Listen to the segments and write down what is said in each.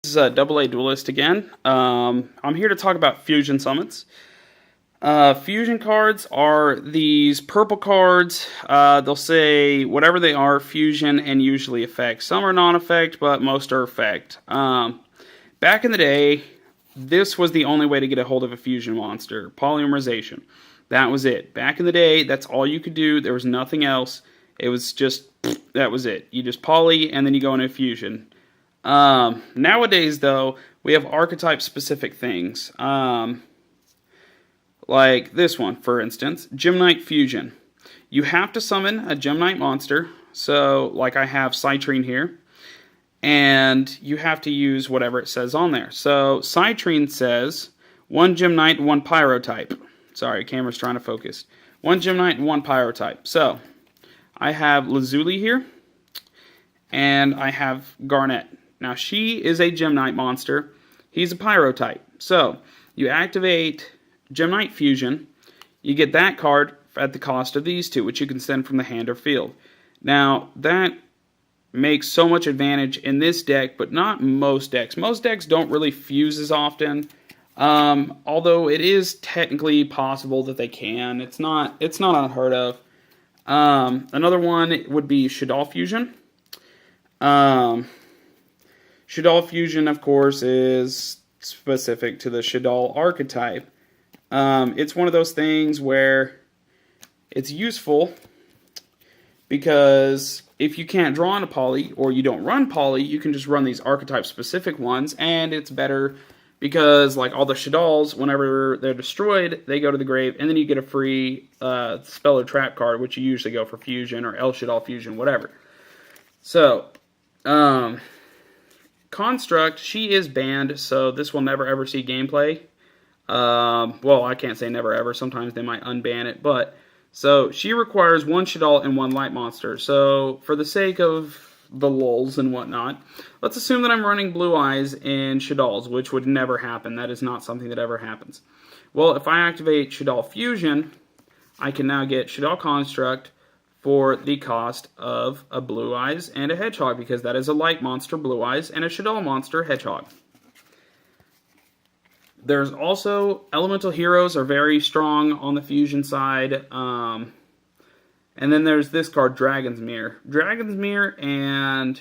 This is AA Duelist again. I'm here to talk about fusion summons. Fusion cards are these purple cards. They'll say whatever they are, fusion and usually effect. Some are non-effect, but most are effect. Back in the day, this was the only way to get a hold of a fusion monster. Polymerization. That was it. Back in the day, that's all you could do. There was nothing else. It was just, that was it. You just poly, and then you go into fusion. Nowadays, though, we have archetype-specific things. Like this one, for instance, Gymnite Fusion. You have to summon a Gymnite monster, so like I have Citrine here, and you have to use whatever it says on there. So Citrine says, 1 Gymnite, 1 Pyrotype. Sorry, camera's trying to focus. 1 Gymnite and 1 Pyrotype. So, I have Lazuli here, and I have Garnet. Now, she is a Gymnite monster. He's a Pyrotype. So, you activate Gymnite Fusion. You get that card at the cost of these two, which you can send from the hand or field. Now, that makes so much advantage in this deck, but not most decks. Most decks don't really fuse as often. Although it is technically possible that they can. It's not unheard of. Another one would be Shaddoll Fusion. Shaddoll Fusion, of course, is specific to the Shaddoll archetype. It's one of those things where it's useful because if you can't draw on a poly or you don't run poly, you can just run these archetype-specific ones, and it's better because, like all the Shaddolls, whenever they're destroyed, they go to the grave, and then you get a free spell or trap card, which you usually go for Fusion or El Shaddoll Fusion, whatever. So, Construct, she is banned, so this will never ever see gameplay. Well, I can't say never ever. Sometimes they might unban it, but so she requires 1 Shaddoll and 1 light monster. So, for the sake of the lulz and whatnot, let's assume that I'm running Blue Eyes in Shaddolls, which would never happen. That is not something that ever happens. Well, if I activate Shaddoll Fusion, I can now get Shaddoll Construct for the cost of a Blue Eyes and a Hedgehog, because that is a light monster, Blue Eyes, and a Shaddoll monster, Hedgehog. There's also Elemental Heroes are very strong on the fusion side. And then there's this card, Dragon's Mirror. Dragon's Mirror, and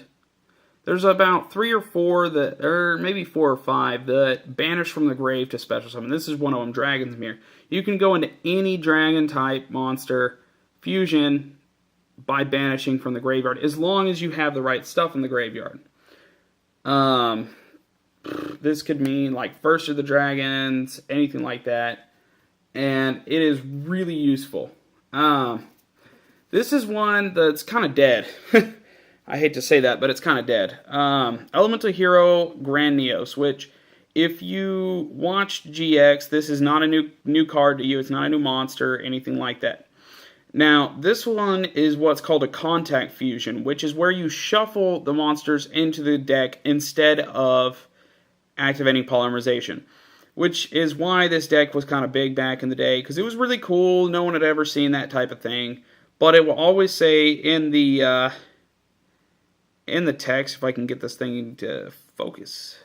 there's about 3 or 4 that, or maybe 4 or 5 that banish from the grave to special summon. This is one of them, Dragon's Mirror. You can go into any dragon type monster fusion by banishing from the graveyard, as long as you have the right stuff in the graveyard. This could mean like First of the Dragons, anything like that. And it is really useful. This is one that's kind of dead. I hate to say that, but it's kind of dead. Elemental Hero Grandiose, which if you watched GX, this is not a new card to you. It's not a new monster, anything like that. Now, this one is what's called a Contact Fusion, which is where you shuffle the monsters into the deck instead of activating Polymerization, which is why this deck was kind of big back in the day, because it was really cool. No one had ever seen that type of thing. But it will always say in the text, if I can get this thing to focus.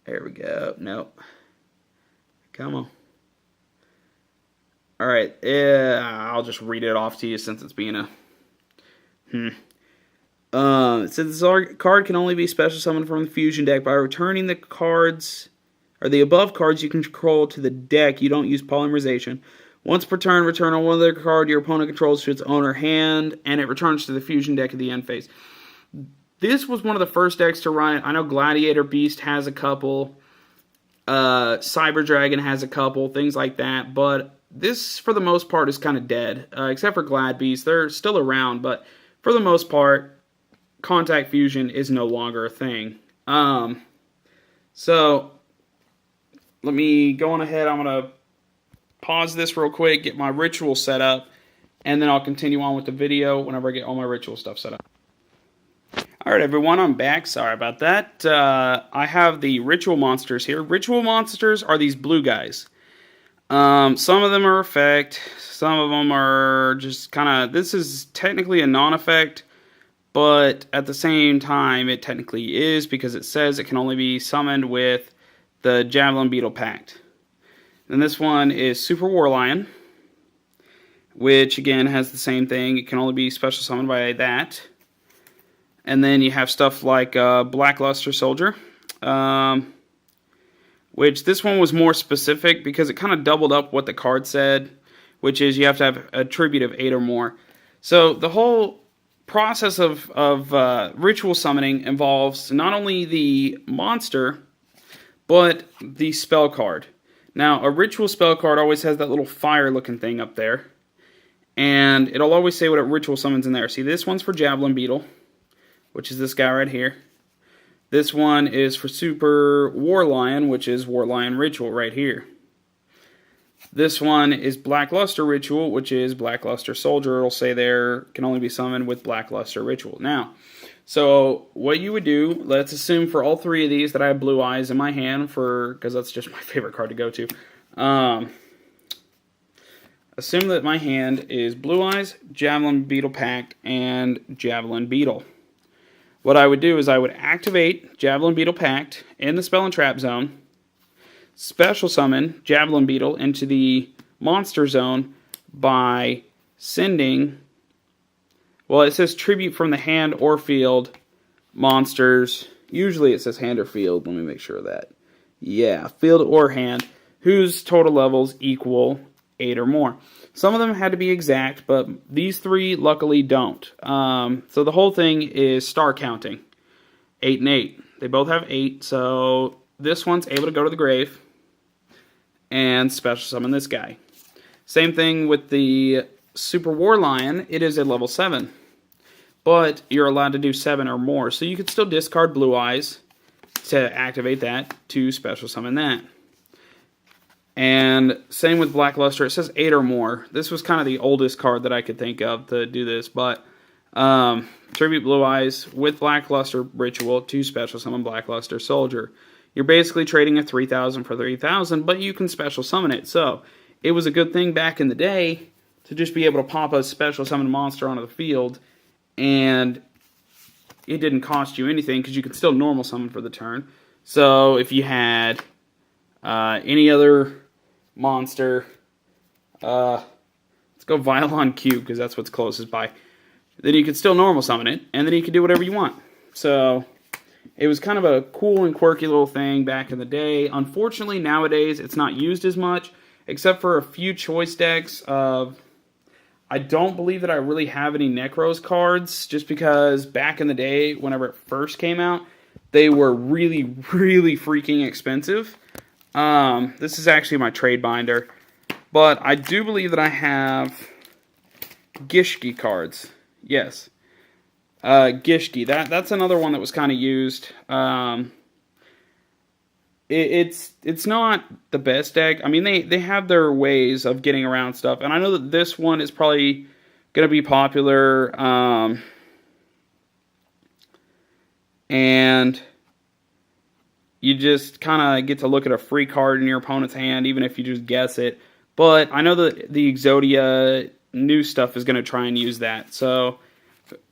There we go. Nope. Come on. Alright, I'll just read it off to you since it's being a... It says this card can only be special summoned from the fusion deck by returning the cards, or the above cards you control to the deck. You don't use Polymerization. Once per turn, return on one other card your opponent controls to its owner hand, and it returns to the fusion deck at the end phase. This was one of the first decks to run it. I know Gladiator Beast has a couple, Cyber Dragon has a couple, things like that, but this, for the most part, is kind of dead, except for Glad Beast. They're still around, but for the most part, Contact Fusion is no longer a thing. So, let me go on ahead. I'm going to pause this real quick, get my ritual set up, and then I'll continue on with the video whenever I get all my ritual stuff set up. Alright everyone, I'm back. Sorry about that. I have the ritual monsters here. Ritual monsters are these blue guys. Some of them are effect, some of them are just kind of, this is technically a non-effect, but at the same time, it technically is because it says it can only be summoned with the Javelin Beetle Pact. And this one is Super War Lion, which again has the same thing. It can only be special summoned by that. And then you have stuff like Blackluster Soldier, which this one was more specific because it kind of doubled up what the card said, which is you have to have a tribute of 8 or more. So the whole process of ritual summoning involves not only the monster, but the spell card. Now, a ritual spell card always has that little fire-looking thing up there, and it'll always say what a ritual summons in there. See, this one's for Javelin Beetle, which is this guy right here. This one is for Super War Lion, which is War Lion Ritual right here. This one is Blackluster Ritual, which is Blackluster Soldier. It'll say there can only be summoned with Blackluster Ritual. Now, so what you would do, let's assume for all 3 of these that I have Blue Eyes in my hand, because that's just my favorite card to go to. Assume that my hand is Blue Eyes, Javelin Beetle Pact, and Javelin Beetle. What I would do is I would activate Javelin Beetle Pact in the Spell and Trap Zone, special summon Javelin Beetle into the Monster Zone by sending, well, it says tribute from the hand or field monsters. Usually it says hand or field. Let me make sure of that. Yeah, field or hand, whose total levels equal 8 or more. Some of them had to be exact, but these 3 luckily don't. So the whole thing is star counting. 8 and 8. They both have 8, so this one's able to go to the grave and special summon this guy. Same thing with the Super War Lion. It is a level 7, but you're allowed to do 7 or more. So you could still discard Blue Eyes to activate that to special summon that. And same with Blackluster. It says 8 or more. This was kind of the oldest card that I could think of to do this, but tribute Blue Eyes with Blackluster Ritual to special summon Blackluster Soldier. You're basically trading a 3,000 for 3,000, but you can special summon it. So it was a good thing back in the day to just be able to pop a special summon monster onto the field, and it didn't cost you anything because you could still normal summon for the turn. So if you had any other monster, let's go Violon Cube because that's what's closest by, then you could still normal summon it, and then you could do whatever you want. So it was kind of a cool and quirky little thing back in the day. Unfortunately, nowadays, it's not used as much, except for a few choice decks. I don't believe that I really have any Necros cards, just because back in the day, whenever it first came out, they were really, really freaking expensive. This is actually my trade binder, but I do believe that I have Gishki cards. Yes. Gishki. That's another one that was kind of used. It's not the best deck. I mean, they have their ways of getting around stuff, and I know that this one is probably going to be popular. And you just kind of get to look at a free card in your opponent's hand, even if you just guess it. But I know that the Exodia new stuff is going to try and use that. So,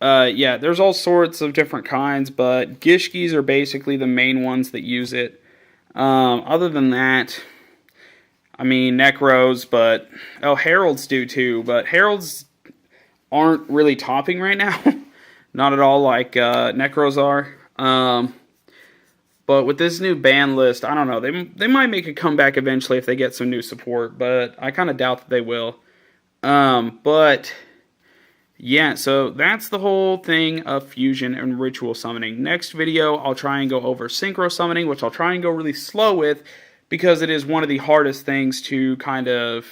yeah, there's all sorts of different kinds, but Gishkis are basically the main ones that use it. Other than that, I mean, Necros, but, oh, Heralds do too, but Heralds aren't really topping right now. Not at all like Necros are. But with this new ban list, I don't know. They might make a comeback eventually if they get some new support, but I kind of doubt that they will. But yeah, so that's the whole thing of fusion and ritual summoning. Next video, I'll try and go over synchro summoning, which I'll try and go really slow with because it is one of the hardest things to kind of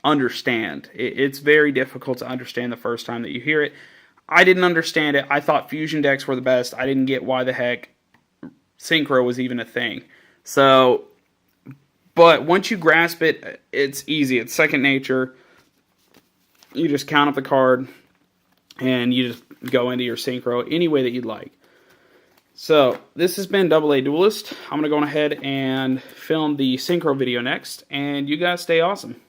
understand. It's very difficult to understand the first time that you hear it. I didn't understand it. I thought fusion decks were the best. I didn't get why the heck synchro was even a thing. So, but once you grasp it, it's easy. It's second nature. You just count up the card, and you just go into your synchro any way that you'd like. So, this has been AA Duelist. I'm going to go ahead and film the synchro video next, and you guys stay awesome.